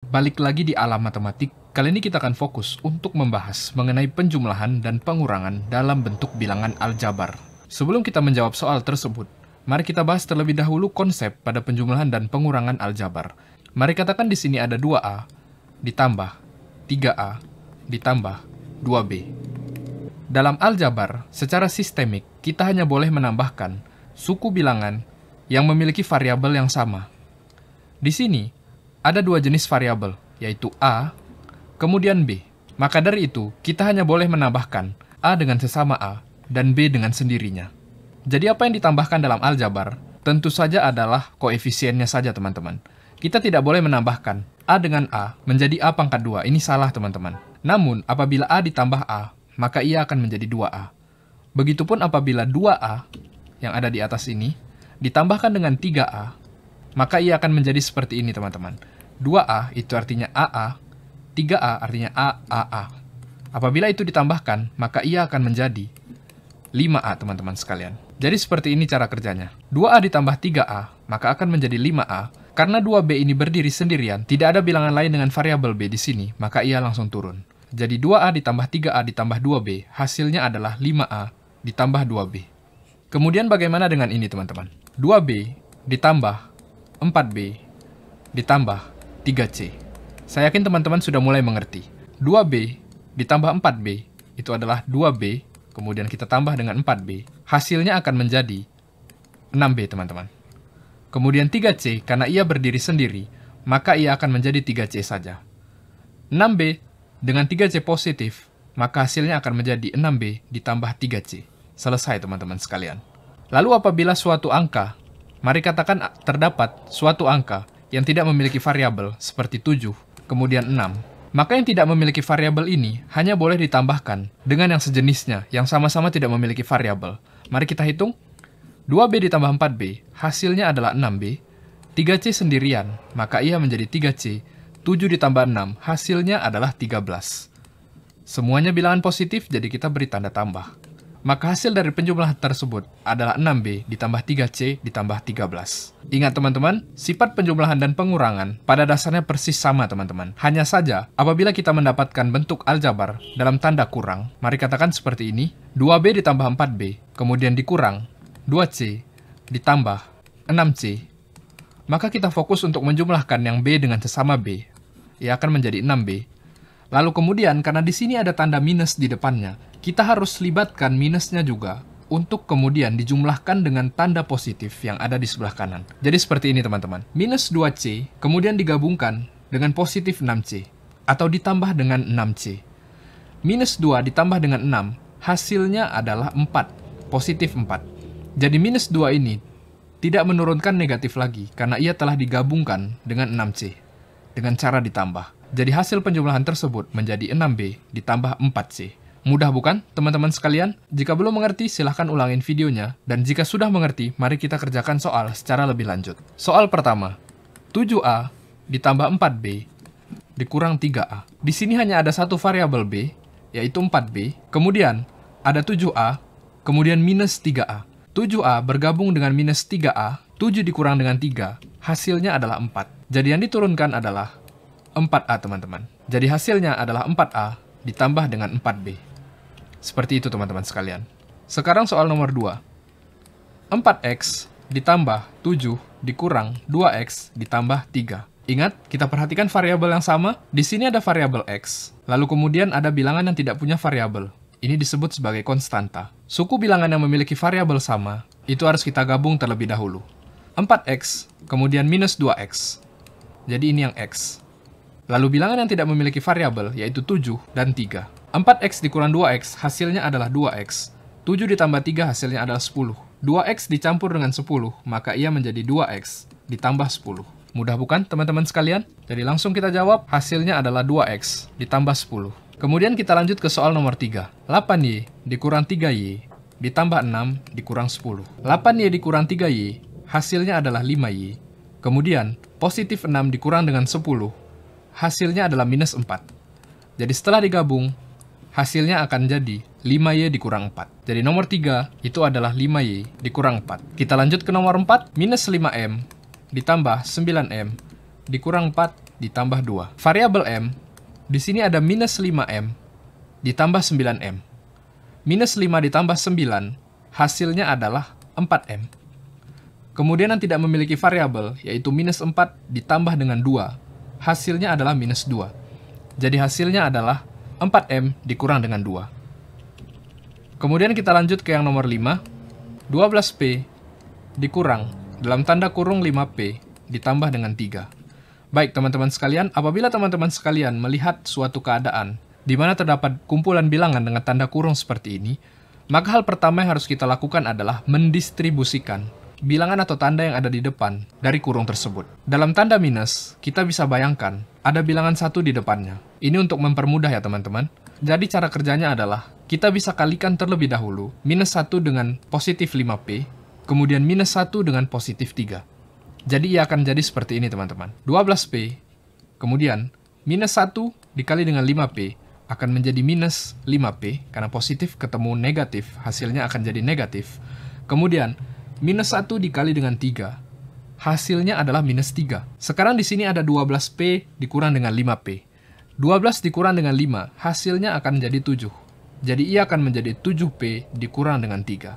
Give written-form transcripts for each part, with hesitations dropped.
balik lagi di alam matematik. Kali ini kita akan fokus untuk membahas mengenai penjumlahan dan pengurangan dalam bentuk bilangan aljabar. Sebelum kita menjawab soal tersebut, mari kita bahas terlebih dahulu konsep pada penjumlahan dan pengurangan aljabar. Mari katakan di sini ada 2A ditambah 3A ditambah 2B. Dalam aljabar, secara sistemik, kita hanya boleh menambahkan suku bilangan yang memiliki variabel yang sama. Di sini, ada dua jenis variabel, yaitu A, kemudian B. Maka dari itu, kita hanya boleh menambahkan A dengan sesama A dan B dengan sendirinya. Jadi apa yang ditambahkan dalam aljabar, tentu saja adalah koefisiennya saja, teman-teman. Kita tidak boleh menambahkan A dengan A menjadi A pangkat 2. Ini salah, teman-teman. Namun, apabila A ditambah A, maka ia akan menjadi 2A. Begitupun apabila 2A yang ada di atas ini ditambahkan dengan 3A, maka ia akan menjadi seperti ini, teman-teman. 2A itu artinya AA, 3A artinya AAA. Apabila itu ditambahkan, maka ia akan menjadi 5A, teman-teman sekalian. Jadi seperti ini cara kerjanya. 2A ditambah 3A, maka akan menjadi 5A. Karena 2B ini berdiri sendirian, tidak ada bilangan lain dengan variabel B di sini, maka ia langsung turun. Jadi 2A ditambah 3A ditambah 2B, hasilnya adalah 5A ditambah 2B. Kemudian bagaimana dengan ini, teman-teman? 2B ditambah 4B ditambah 3C. Saya yakin teman-teman sudah mulai mengerti. 2B ditambah 4B itu adalah 2B, kemudian kita tambah dengan 4B. Hasilnya akan menjadi 6B, teman-teman. Kemudian 3C, karena ia berdiri sendiri, maka ia akan menjadi 3C saja. 6B dengan 3C positif, maka hasilnya akan menjadi 6B ditambah 3C. Selesai, teman-teman sekalian. Lalu apabila suatu angka, mari katakan terdapat suatu angka yang tidak memiliki variabel seperti 7, kemudian 6. Maka yang tidak memiliki variabel ini hanya boleh ditambahkan dengan yang sejenisnya yang sama-sama tidak memiliki variabel. Mari kita hitung. 2B ditambah 4B, hasilnya adalah 6B. 3C sendirian, maka ia menjadi 3C. 7 ditambah 6, hasilnya adalah 13. Semuanya bilangan positif, jadi kita beri tanda tambah. Maka hasil dari penjumlahan tersebut adalah 6B ditambah 3C ditambah 13. Ingat, teman-teman, sifat penjumlahan dan pengurangan pada dasarnya persis sama, teman-teman. Hanya saja, apabila kita mendapatkan bentuk aljabar dalam tanda kurang, mari katakan seperti ini, 2B ditambah 4B, kemudian dikurang 2C ditambah 6C, maka kita fokus untuk menjumlahkan yang B dengan sesama B. Ia akan menjadi 6B. Lalu kemudian, karena di sini ada tanda minus di depannya, kita harus libatkan minusnya juga untuk kemudian dijumlahkan dengan tanda positif yang ada di sebelah kanan. Jadi seperti ini, teman-teman. Minus 2C, kemudian digabungkan dengan positif 6C, atau ditambah dengan 6C. Minus 2 ditambah dengan 6, hasilnya adalah 4, positif 4. Jadi minus 2 ini tidak menurunkan negatif lagi, karena ia telah digabungkan dengan 6C, dengan cara ditambah. Jadi hasil penjumlahan tersebut menjadi 6B ditambah 4C. Mudah bukan, teman-teman sekalian? Jika belum mengerti, silahkan ulangin videonya. Dan jika sudah mengerti, mari kita kerjakan soal secara lebih lanjut. Soal pertama, 7A ditambah 4B dikurang 3A. Di sini hanya ada satu variabel B, yaitu 4B. Kemudian, ada 7A, kemudian minus 3A. 7A bergabung dengan minus 3A, 7 dikurang dengan 3, hasilnya adalah 4. Jadi yang diturunkan adalah 4A, teman-teman. Jadi hasilnya adalah 4A ditambah dengan 4B. Seperti itu, teman-teman sekalian. Sekarang soal nomor 2. 4X ditambah 7 dikurang 2X ditambah 3. Ingat, kita perhatikan variabel yang sama. Di sini ada variabel X. Lalu kemudian ada bilangan yang tidak punya variabel. Ini disebut sebagai konstanta. Suku bilangan yang memiliki variabel sama, itu harus kita gabung terlebih dahulu. 4X, kemudian minus 2X. Jadi ini yang X. Lalu bilangan yang tidak memiliki variabel, yaitu 7 dan 3. 4X dikurang 2X, hasilnya adalah 2X. 7 ditambah 3, hasilnya adalah 10. 2X dicampur dengan 10, maka ia menjadi 2X ditambah 10. Mudah bukan, teman-teman sekalian? Jadi langsung kita jawab, hasilnya adalah 2X ditambah 10. Kemudian kita lanjut ke soal nomor 3. 8Y dikurang 3Y ditambah 6 dikurang 10. 8Y dikurang 3Y, hasilnya adalah 5Y. Kemudian, positif 6 dikurang dengan 10, hasilnya adalah minus 4. Jadi setelah digabung, hasilnya akan jadi 5Y dikurang 4. Jadi nomor 3 itu adalah 5Y dikurang 4. Kita lanjut ke nomor 4, minus 5M ditambah 9M dikurang 4 ditambah 2. Variabel M, di sini ada minus 5M ditambah 9M. Minus 5 ditambah 9, hasilnya adalah 4M. Kemudian yang tidak memiliki variabel, yaitu minus 4 ditambah dengan 2, hasilnya adalah minus 2. Jadi hasilnya adalah 4M dikurang dengan 2. Kemudian kita lanjut ke yang nomor 5, 12P dikurang dalam tanda kurung 5P ditambah dengan 3. Baik teman-teman sekalian, apabila teman-teman sekalian melihat suatu keadaan di mana terdapat kumpulan bilangan dengan tanda kurung seperti ini, maka hal pertama yang harus kita lakukan adalah mendistribusikan bilangan atau tanda yang ada di depan dari kurung tersebut. Dalam tanda minus, kita bisa bayangkan ada bilangan 1 di depannya. Ini untuk mempermudah ya teman-teman. Jadi cara kerjanya adalah, kita bisa kalikan terlebih dahulu minus 1 dengan positif 5P, kemudian minus 1 dengan positif 3. Jadi ia akan jadi seperti ini teman-teman. 12P, kemudian minus 1 dikali dengan 5P, akan menjadi minus 5P, karena positif ketemu negatif, hasilnya akan jadi negatif. Kemudian, minus 1 dikali dengan 3, hasilnya adalah minus 3. Sekarang di sini ada 12P dikurang dengan 5P. 12 dikurang dengan 5, hasilnya akan menjadi 7. Jadi ia akan menjadi 7P dikurang dengan 3.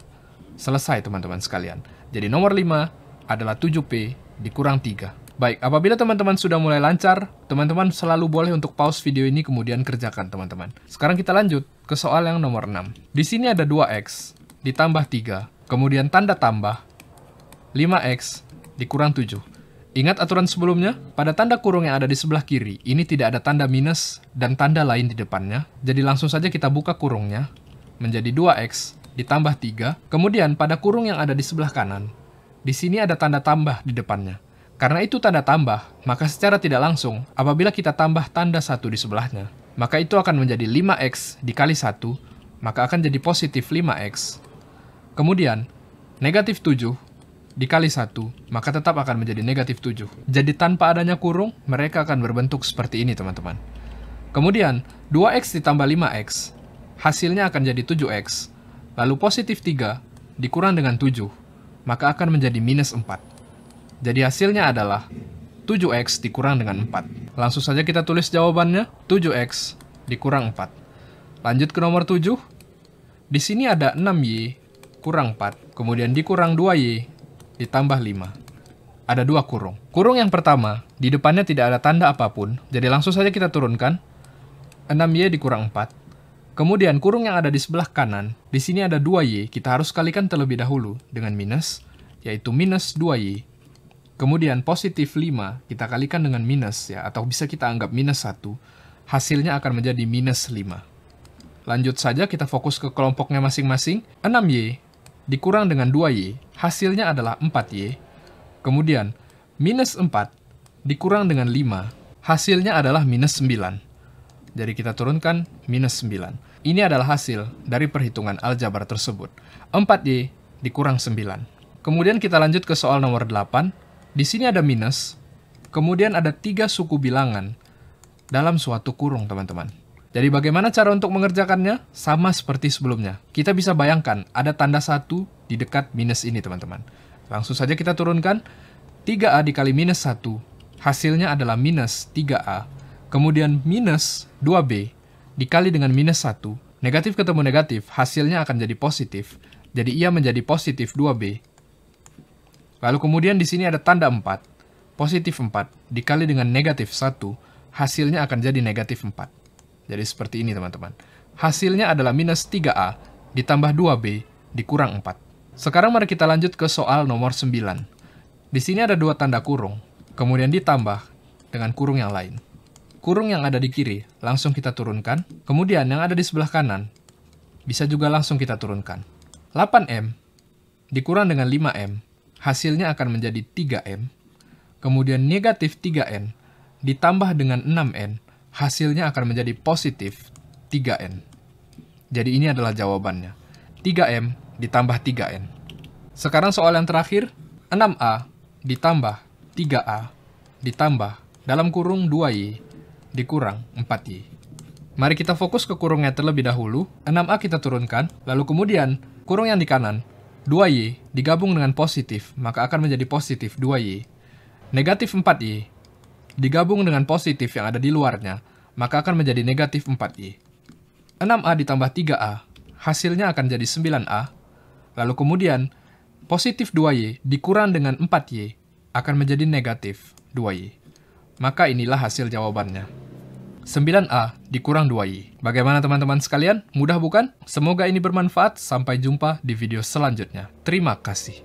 Selesai teman-teman sekalian. Jadi nomor 5 adalah 7P dikurang 3. Baik, apabila teman-teman sudah mulai lancar, teman-teman selalu boleh untuk pause video ini kemudian kerjakan teman-teman. Sekarang kita lanjut ke soal yang nomor 6. Di sini ada 2X ditambah 3, kemudian tanda tambah 5X dikurang 7. Ingat aturan sebelumnya? Pada tanda kurung yang ada di sebelah kiri, ini tidak ada tanda minus dan tanda lain di depannya. Jadi langsung saja kita buka kurungnya, menjadi 2X ditambah 3. Kemudian pada kurung yang ada di sebelah kanan, di sini ada tanda tambah di depannya. Karena itu tanda tambah, maka secara tidak langsung, apabila kita tambah tanda 1 di sebelahnya, maka itu akan menjadi 5X dikali 1, maka akan jadi positif 5X. Kemudian, negatif 7 dikali 1, maka tetap akan menjadi negatif 7. Jadi tanpa adanya kurung, mereka akan berbentuk seperti ini teman-teman. Kemudian, 2X ditambah 5X, hasilnya akan jadi 7X. Lalu positif 3 dikurang dengan 7, maka akan menjadi minus 4. Jadi hasilnya adalah 7X dikurang dengan 4. Langsung saja kita tulis jawabannya, 7X dikurang 4. Lanjut ke nomor 7. Di sini ada 6Y kurang 4, kemudian dikurang 2Y ditambah 5. Ada 2 kurung. Kurung yang pertama, di depannya tidak ada tanda apapun, jadi langsung saja kita turunkan. 6Y dikurang 4. Kemudian kurung yang ada di sebelah kanan, di sini ada 2Y, kita harus kalikan terlebih dahulu dengan minus, yaitu minus 2Y. Kemudian positif 5, kita kalikan dengan minus, ya, atau bisa kita anggap minus 1, hasilnya akan menjadi minus 5. Lanjut saja, kita fokus ke kelompoknya masing-masing. 6Y dikurang dengan 2Y, hasilnya adalah 4Y. Kemudian, minus 4 dikurang dengan 5, hasilnya adalah minus 9. Jadi kita turunkan minus 9. Ini adalah hasil dari perhitungan aljabar tersebut. 4Y dikurang 9. Kemudian kita lanjut ke soal nomor 8. Di sini ada minus, kemudian ada 3 suku bilangan dalam suatu kurung, teman-teman. Jadi bagaimana cara untuk mengerjakannya? Sama seperti sebelumnya. Kita bisa bayangkan ada tanda 1 di dekat minus ini, teman-teman. Langsung saja kita turunkan. 3A dikali minus 1, hasilnya adalah minus 3A. Kemudian minus 2B dikali dengan minus 1. Negatif ketemu negatif, hasilnya akan jadi positif. Jadi ia menjadi positif 2B. Lalu kemudian di sini ada tanda 4. Positif 4 dikali dengan negatif 1, hasilnya akan jadi negatif 4. Jadi seperti ini teman-teman. Hasilnya adalah minus 3A ditambah 2B dikurang 4. Sekarang mari kita lanjut ke soal nomor 9. Di sini ada 2 tanda kurung, kemudian ditambah dengan kurung yang lain. Kurung yang ada di kiri langsung kita turunkan, kemudian yang ada di sebelah kanan bisa juga langsung kita turunkan. 8M dikurang dengan 5M, hasilnya akan menjadi 3M. Kemudian negatif 3N ditambah dengan 6N, hasilnya akan menjadi positif 3N. Jadi ini adalah jawabannya. 3M ditambah 3N. Sekarang soal yang terakhir, 6A ditambah 3A ditambah dalam kurung 2Y dikurang 4Y. Mari kita fokus ke kurungnya terlebih dahulu. 6A kita turunkan, lalu kemudian kurung yang di kanan, 2Y digabung dengan positif, maka akan menjadi positif 2Y. Negatif 4Y digabung dengan positif yang ada di luarnya, maka akan menjadi negatif 4Y. 6A ditambah 3A, hasilnya akan jadi 9A. Lalu kemudian, positif 2Y dikurang dengan 4Y akan menjadi negatif 2Y. Maka inilah hasil jawabannya. 9A dikurang 2Y. Bagaimana teman-teman sekalian? Mudah bukan? Semoga ini bermanfaat. Sampai jumpa di video selanjutnya. Terima kasih.